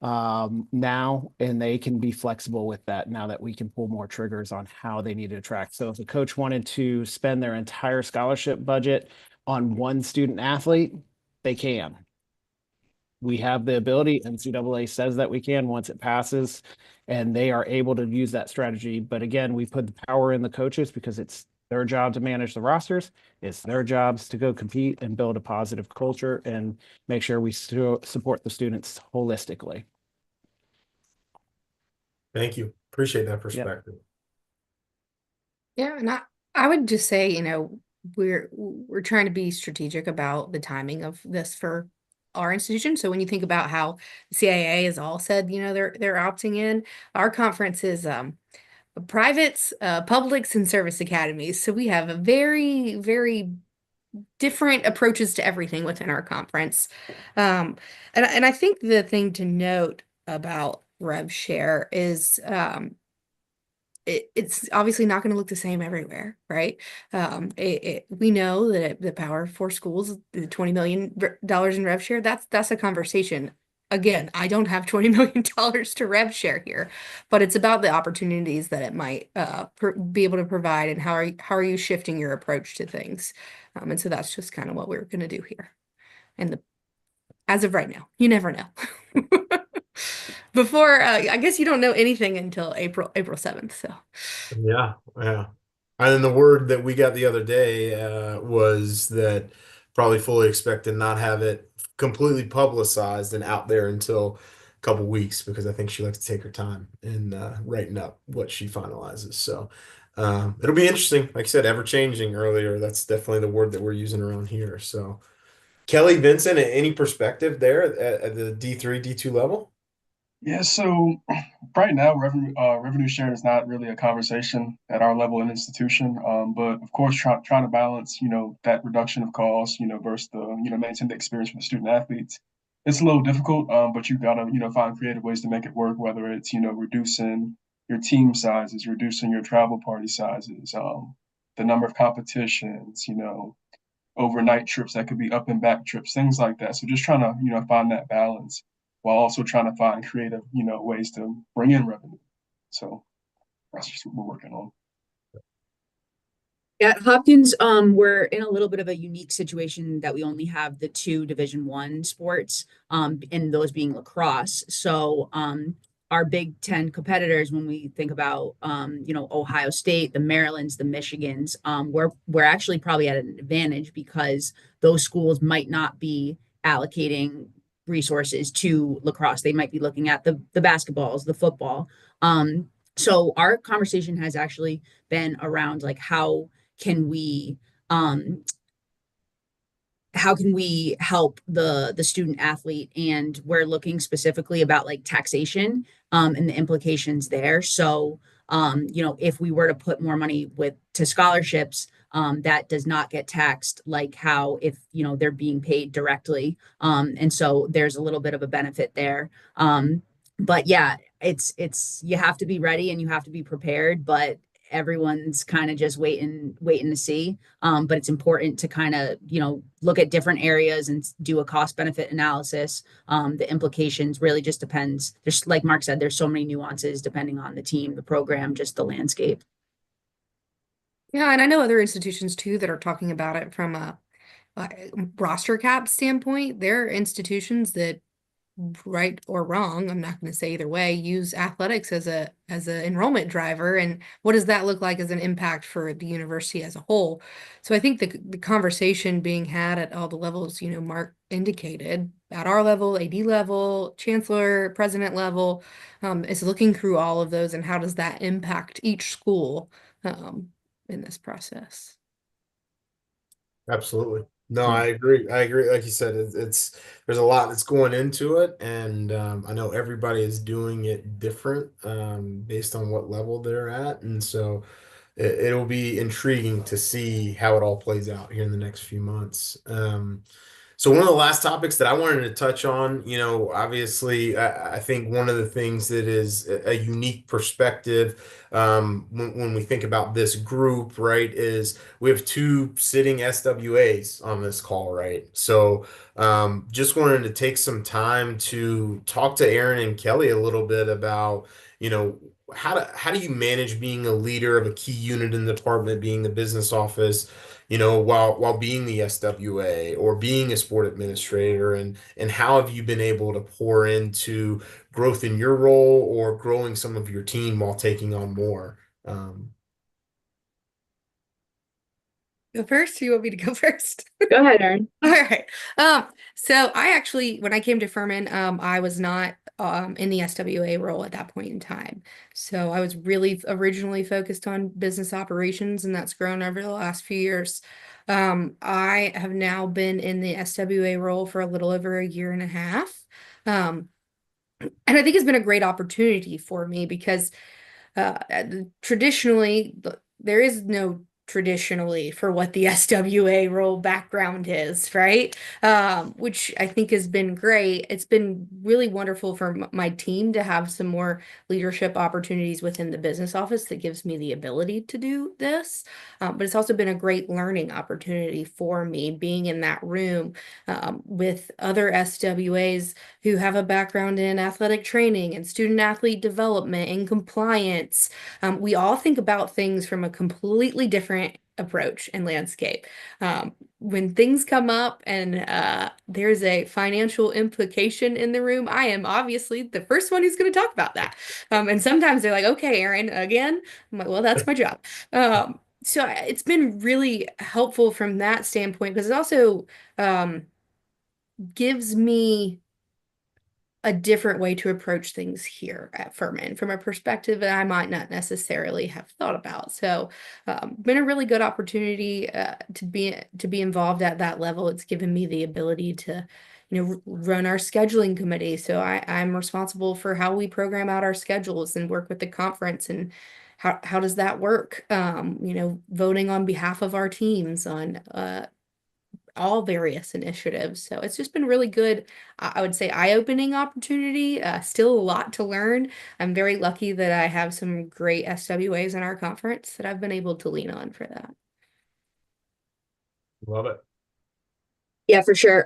now, and they can be flexible with that now that we can pull more triggers on how they need to attract. So if a coach wanted to spend their entire scholarship budget on one student athlete, they can. We have the ability, NCAA says that we can once it passes, and they are able to use that strategy. But again, we put the power in the coaches because it's their job to manage the rosters. It's their jobs to go compete and build a positive culture and make sure we support the students holistically. Thank you. Appreciate that Yep. perspective. Yeah, and I would just say, you know, we're trying to be strategic about the timing of this for our institution. So when you think about how the CAA has all said, you know, they're opting in, our conference is privates, publics, and service academies. So we have a very, very different approaches to everything within our conference. And I think the thing to note about rev share is it's obviously not going to look the same everywhere, right? We know that the power for schools, the $20 million in rev share, that's a conversation. Again, I don't have $20 million to rev share here, but it's about the opportunities that it might be able to provide and how are you shifting your approach to things. And so that's just kind of what we're going to do here. And as of right now, you never know. Before, I guess you don't know anything until April 7th. So Yeah, yeah. And then the word that we got the other day was that probably fully expect to not have it completely publicized and out there until a couple weeks because I think she likes to take her time in writing up what she finalizes. So it'll be interesting. Like I said, ever changing earlier. That's definitely the word that we're using around here. So Kelly, Vincent, any perspective there at the D3, D2 level? Yeah, so right now revenue sharing is not really a conversation at our level in institution. But of course, trying to balance, that reduction of costs, versus the, maintain the experience for the student athletes. It's a little difficult, but you gotta, find creative ways to make it work, whether it's, reducing your team sizes, reducing your travel party sizes, the number of competitions, overnight trips that could be up and back trips, things like that. So just trying to, find that balance while also trying to find creative, ways to bring in revenue. So that's just what we're working on. At Hopkins, we're in a little bit of a unique situation that we only have the two Division I sports, and those being lacrosse. So, our Big Ten competitors, when we think about, Ohio State, the Marylands, the Michigans, we're actually probably at an advantage because those schools might not be allocating resources to lacrosse. They might be looking at the basketballs, the football. So our conversation has actually been around like can we um how can we help the student athlete, and we're looking specifically about like taxation and the implications there. So if we were to put more money with to scholarships, that does not get taxed like how if they're being paid directly, and so there's a little bit of a benefit there. But yeah, it's you have to be ready and you have to be prepared, but everyone's kind of just waiting to see. But it's important to kind of look at different areas and do a cost benefit analysis. The implications really just depends. There's, like Mark said, there's so many nuances depending on the team, the program, just the landscape. yeah, and I know other institutions too that are talking about it from a roster cap standpoint. There are institutions that, right or wrong, I'm not going to say either way, use athletics as a enrollment driver, and what does that look like as an impact for the university as a whole? So I think the conversation being had at all the levels, Mark indicated, at our level, AD level, chancellor, president level, is looking through all of those and how does that impact each school in this process. Absolutely. No, Yeah. I agree. I agree. Like you said, it's there's a lot that's going into it, and I know everybody is doing it different based on what level they're at, and so it'll be intriguing to see how it all plays out here in the next few months. So one of the last topics that I wanted to touch on, obviously, I think one of the things that is a unique perspective when we think about this group, right, is we have two sitting SWAs on this call, right? So just wanted to take some time to talk to Aaron and Kelly a little bit about, how do you manage being a leader of a key unit in the department, being the business office, while being the SWA or being a sport administrator, and how have you been able to pour into growth in your role or growing some of your team while taking on more? Um, Go first? Or you want me to go first? Go ahead, Erin. All right. So I actually, when I came to Furman, I was not in the SWA role at that point in time. So I was really originally focused on business operations, and that's grown over the last few years. I have now been in the SWA role for a little over a year and a half. Um, and I think it's been a great opportunity for me because traditionally, there is no traditionally for what the SWA role background is, right? Which I think has been great. It's been really wonderful for my team to have some more leadership opportunities within the business office that gives me the ability to do this. But it's also been a great learning opportunity for me being in that room with other SWAs who have a background in athletic training and student athlete development and compliance. We all think about things from a completely different approach and landscape. When things come up and there's a financial implication in the room, I am obviously the first one who's going to talk about that. And sometimes they're like, okay, Aaron, again? I'm like, well, that's my job. So it's been really helpful from that standpoint because it also gives me a different way to approach things here at Furman from a perspective that I might not necessarily have thought about. So, been a really good opportunity to be involved at that level. It's given me the ability to, run our scheduling committee. So I'm responsible for how we program out our schedules and work with the conference and how does that work? Voting on behalf of our teams on all various initiatives. So it's just been really good, I would say, eye-opening opportunity. Still a lot to learn. I'm very lucky that I have some great SWAs in our conference that I've been able to lean on for that. Love it. Yeah, for sure.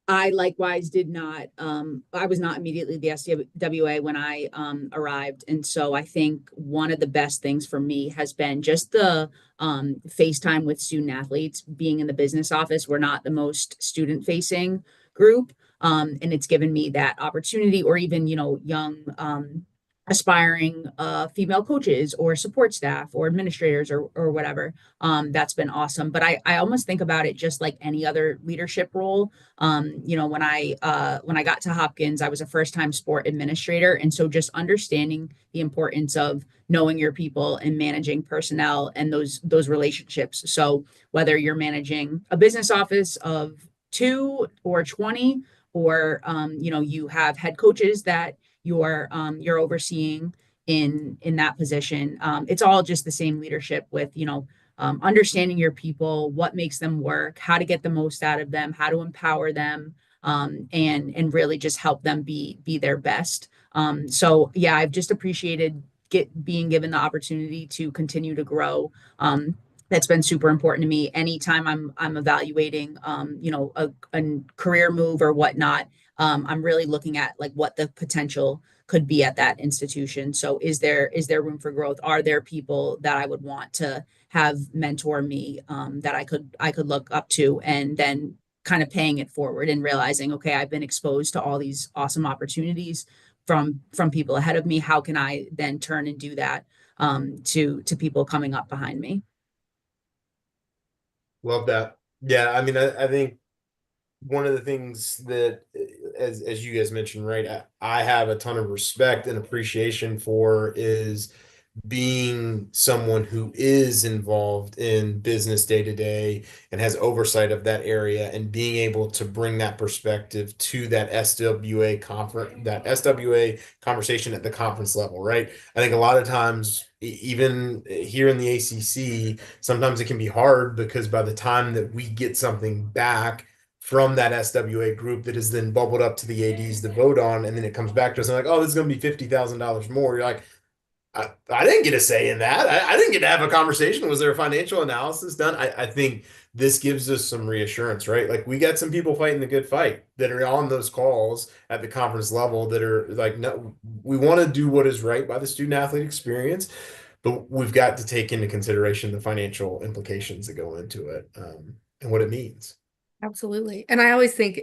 I likewise did not, I was not immediately the SWA when I arrived. And so I think one of the best things for me has been just the FaceTime with student athletes. Being in the business office, we're not the most student facing group. And it's given me that opportunity, or even, young aspiring female coaches or support staff or administrators or whatever. That's been awesome. But I almost think about it just like any other leadership role. When I got to Hopkins, I was a first time sport administrator, and so just understanding the importance of knowing your people and managing personnel and those relationships. So whether you're managing a business office of 2 or 20, or you have head coaches that you're overseeing in that position. It's all just the same leadership with understanding your people, what makes them work, how to get the most out of them, how to empower them, and really just help them be their best. So yeah, I've just appreciated being given the opportunity to continue to grow. That's been super important to me. Anytime I'm evaluating, a career move or whatnot, I'm really looking at like what the potential could be at that institution. So is there room for growth? Are there people that I would want to have mentor me, that I could look up to, and then kind of paying it forward and realizing, okay, I've been exposed to all these awesome opportunities from people ahead of me. How can I then turn and do that to people coming up behind me? Love that. Yeah, I mean, I think one of the things that, as you guys mentioned, right, I have a ton of respect and appreciation for is being someone who is involved in business day to day and has oversight of that area and being able to bring that perspective to that SWA conversation at the conference level, right? I think a lot of times, even here in the ACC, sometimes it can be hard because by the time that we get something back from that SWA group that is then bubbled up to the ADs to vote on, and then it comes back to us and like, oh, this is going to be $50,000 more. You're like, I didn't get a say in that. I didn't get to have a conversation. Was there a financial analysis done? I think this gives us some reassurance, right? Like we got some people fighting the good fight that are on those calls at the conference level that are like, no, we want to do what is right by the student athlete experience, but we've got to take into consideration the financial implications that go into it, and what it means. Absolutely. And I always think,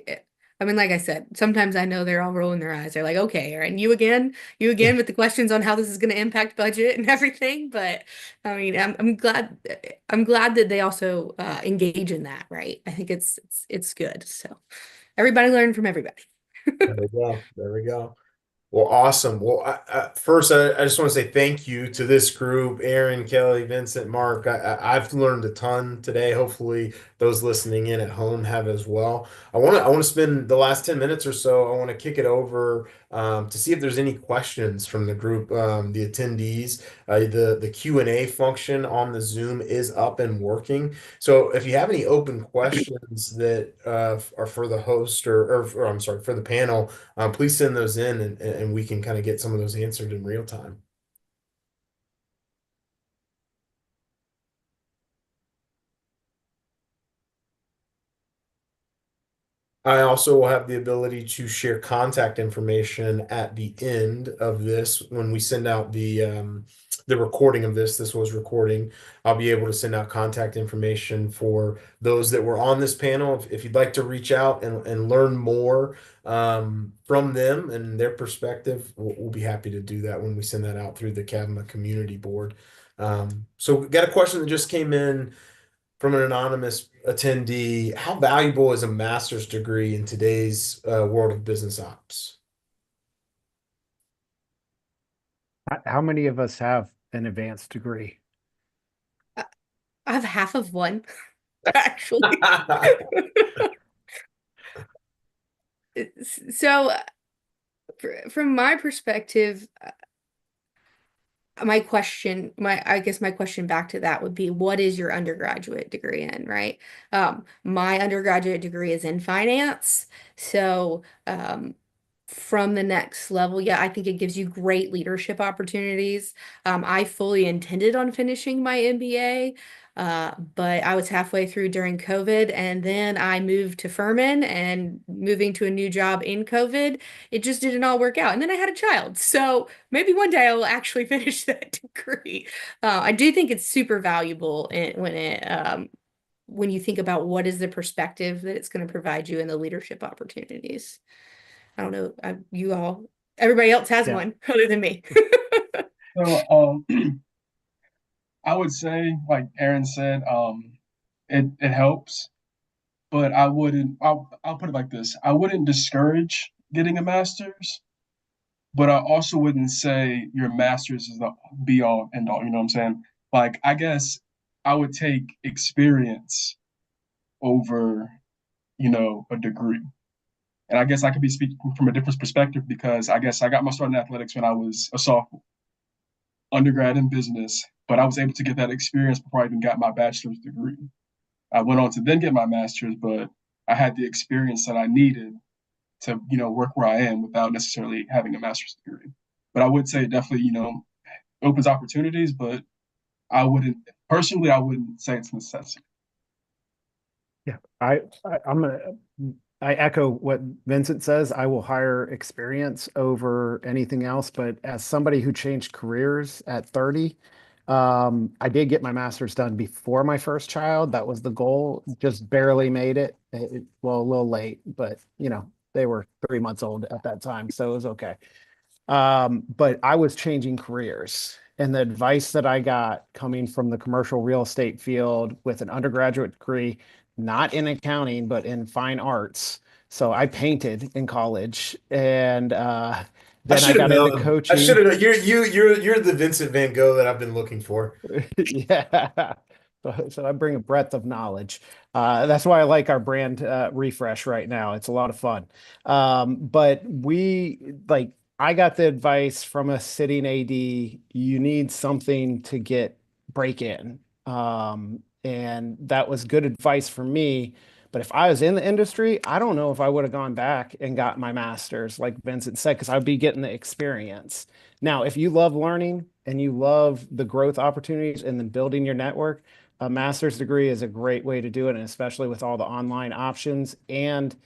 I mean, like I said, sometimes I know they're all rolling their eyes. They're like, okay, Aaron, you again with the questions on how this is going to impact budget and everything. But I mean, I'm glad that they also engage in that, right? I think it's good. So everybody learn from everybody. There we go. There we go. Well, awesome. Well, first, I just want to say thank you to this group, Aaron, Kelly, Vincent, Mark. I've learned a ton today. Hopefully, those listening in at home have as well. I want to spend the last 10 minutes or so. I want to kick it over to see if there's any questions from the group, the attendees. The Q&A function on the Zoom is up and working. So if you have any open questions that are for the host or I'm sorry, for the panel, please send those in and we can kind of get some of those answered in real time. I also will have the ability to share contact information at the end of this when we send out the recording of this. This was recording. I'll be able to send out contact information for those that were on this panel. If you'd like to reach out and learn more from them and their perspective, we'll be happy to do that when we send that out through the CABMA community board. So we got a question that just came in from an anonymous attendee. How valuable is a master's degree in today's world of business ops? How many of us have an advanced degree? I have half of one, actually. So, from my perspective, I guess my question back to that would be, what is your undergraduate degree in, right? My undergraduate degree is in finance. So, from the next level, yeah, I think it gives you great leadership opportunities. I fully intended on finishing my MBA, but I was halfway through during COVID, and then I moved to Furman, and moving to a new job in COVID, it just didn't all work out. And then I had a child. So maybe one day I will actually finish that degree. I do think it's super valuable when you think about what is the perspective that it's going to provide you in the leadership opportunities. I don't know. Everybody else has Yeah. one other than me. So I would say, like Aaron said, it helps, but I wouldn't. I'll put it like this: I wouldn't discourage getting a master's, but I also wouldn't say your master's is the be all end all. You know what I'm saying? Like, I guess I would take experience over, a degree. And I guess I could be speaking from a different perspective because I guess I got my start in athletics when I was a sophomore, undergrad in business, but I was able to get that experience before I even got my bachelor's degree. I went on to then get my master's, but I had the experience that I needed to, work where I am without necessarily having a master's degree. But I would say it definitely, opens opportunities, but I wouldn't say it's a necessity. Yeah, I echo what Vincent says. I will hire experience over anything else. But as somebody who changed careers at 30, I did get my master's done before my first child. That was the goal. Just barely made it. Well, a little late, but they were 3 months old at that time, so it was okay. But I was changing careers. And the advice that I got coming from the commercial real estate field with an undergraduate degree, not in accounting, but in fine arts. So I painted in college, and then I got into I should coaching. have known. You're the Vincent Van Gogh that I've been looking for. Yeah. So I bring a breadth of knowledge. That's why I like our brand refresh right now. It's a lot of fun. But I got the advice from a sitting AD, you need something to break in. And that was good advice for me. But if I was in the industry, I don't know if I would have gone back and got my master's, like Vincent said, because I'd be getting the experience. Now, if you love learning and you love the growth opportunities and then building your network, a master's degree is a great way to do it, and especially with all the online options. And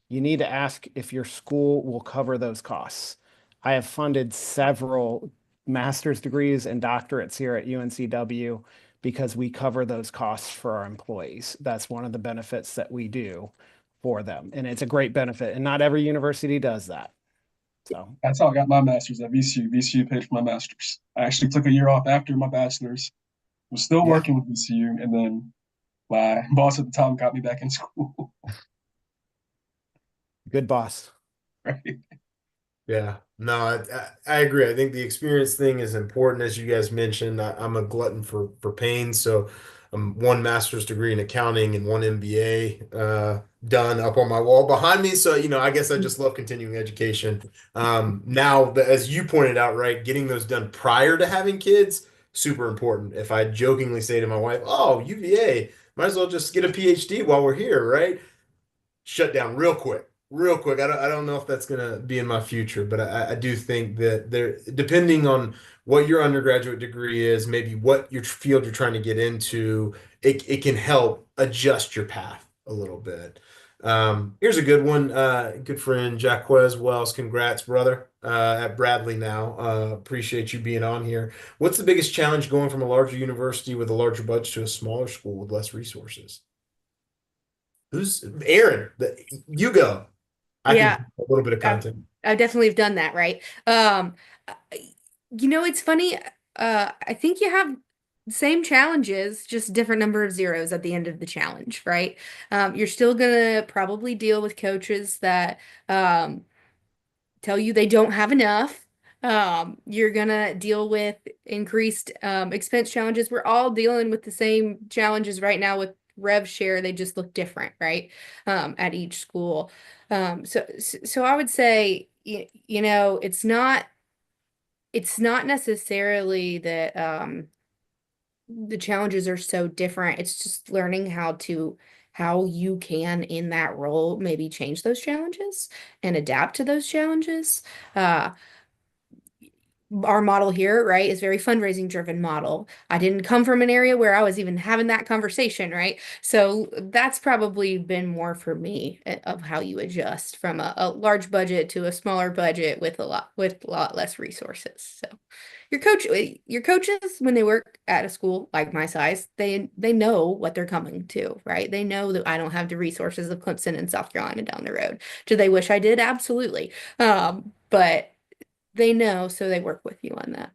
you need to ask if your school will cover those costs. I have funded several master's degrees and doctorates here at UNCW because we cover those costs for our employees. That's one of the benefits that we do for them. And it's a great benefit. And not every university does that. So, That's how I got my master's at VCU. VCU paid for my master's. I actually took a year off after my bachelor's, was still Yeah. working with VCU, and then my boss at the time got me back in school. good boss. Right? Yeah, no, I agree. I think the experience thing is important, as you guys mentioned. I'm a glutton for pain, so one master's degree in accounting and one MBA done up on my wall behind me. So, I guess I just love continuing education. Now, as you pointed out, right, getting those done prior to having kids, super important. If I jokingly say to my wife, "Oh, UVA, might as well just get a PhD while we're here," right? Shut down real quick, real quick. I don't know if that's gonna be in my future, but I do think that there, depending on what your undergraduate degree is, maybe what your field you're trying to get into, it can help adjust your path a little bit. Here's a good one. Good friend Jaquez Wells, congrats, brother. At Bradley now. Appreciate you being on here. What's the biggest challenge going from a larger university with a larger budget to a smaller school with less resources? Who's Aaron? You go. I can Yeah, give a little bit of I've, content. I've definitely have done that, right? It's funny. I think you have the same challenges, just different number of zeros at the end of the challenge, right? You're still gonna probably deal with coaches that um, tell you they don't have enough. You're gonna deal with increased expense challenges. We're all dealing with the same challenges right now with rev share. They just look different, right? At each school. So I would say, it's not necessarily that the challenges are so different. It's just learning how you can in that role maybe change those challenges and adapt to those challenges. Uh, our model here, right, is very fundraising driven model. I didn't come from an area where I was even having that conversation, right? So that's probably been more for me of how you adjust from a large budget to a smaller budget with a lot less resources. So your coaches when they work at a school like my size, they know what they're coming to, right? They know that I don't have the resources of Clemson and South Carolina down the road. Do they wish I did? Absolutely. But they know, so they work with you on that.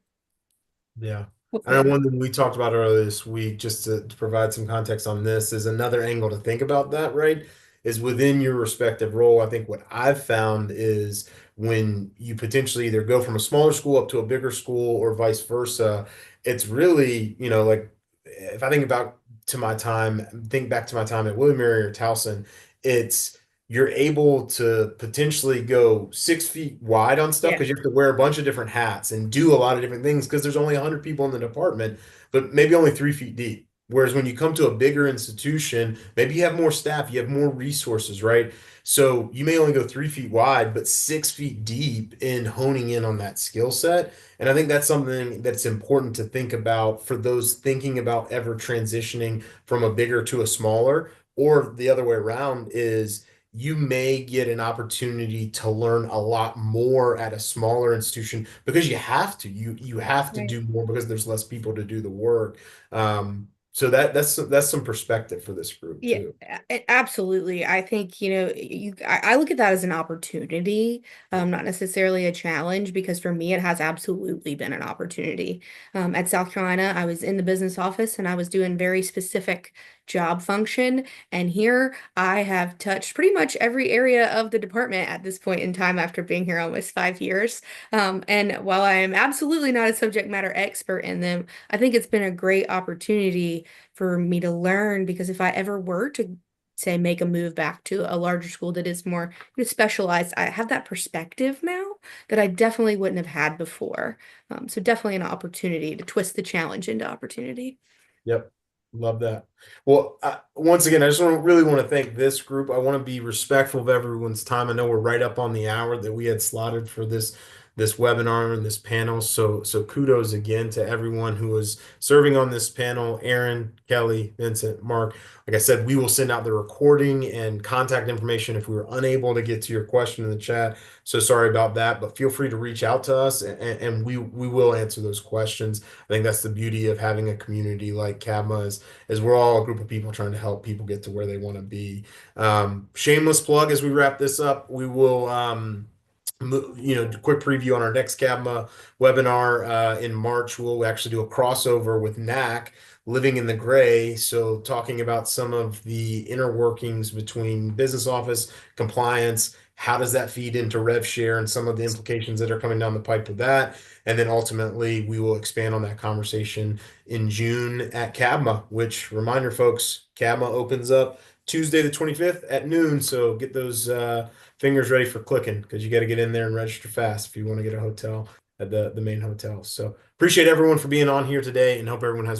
Yeah. I Hopefully know that one makes thing we talked about earlier this week, just to provide some context on this, is another angle to think about that, right? Is within your respective role. I think what I've found is when you potentially either go from a smaller school up to a bigger school or vice versa, it's really, like if I think back to my time at William Mary or Towson, it's you're able to potentially go 6 feet wide on stuff Yeah. because you have to wear a bunch of different hats and do a lot of different things because there's only 100 people in the department, but maybe only 3 feet deep. Whereas when you come to a bigger institution, maybe you have more staff, you have more resources, right? So you may only go 3 feet wide, but 6 feet deep in honing in on that skill set. And I think that's something that's important to think about for those thinking about ever transitioning from a bigger to a smaller, or the other way around is you may get an opportunity to learn a lot more at a smaller institution because you have to. You have to Right. do more because there's less people to do the work. So that's some perspective for this group Yeah, too. absolutely. I think, I look at that as an opportunity, not necessarily a challenge, because for me, it has absolutely been an opportunity. At South Carolina, I was in the business office and I was doing very specific job function. And here I have touched pretty much every area of the department at this point in time after being here almost 5 years. And while I am absolutely not a subject matter expert in them, I think it's been a great opportunity for me to learn, because if I ever were to say make a move back to a larger school that is more specialized, I have that perspective now that I definitely wouldn't have had before. So definitely an opportunity to twist the challenge into opportunity. Yep. Love that. Well, once again, I just really want to thank this group. I want to be respectful of everyone's time. I know we're right up on the hour that we had slotted for this webinar and this panel. So kudos again to everyone who was serving on this panel. Aaron, Kelly, Vincent, Mark. Like I said, we will send out the recording and contact information if we were unable to get to your question in the chat. So sorry about that, but feel free to reach out to us and we will answer those questions. I think that's the beauty of having a community like CABMA is we're all a group of people trying to help people get to where they want to be. Shameless plug as we wrap this up, we will quick preview on our next CABMA webinar in March. We'll actually do a crossover with NAC living in the gray. So talking about some of the inner workings between business office compliance, how does that feed into rev share and some of the implications that are coming down the pipe with that. And then ultimately we will expand on that conversation in June at CABMA, which reminder folks, CABMA opens up Tuesday the 25th at noon. So get those fingers ready for clicking because you got to get in there and register fast if you want to get a hotel at the main hotel. So appreciate everyone for being on here today and hope everyone has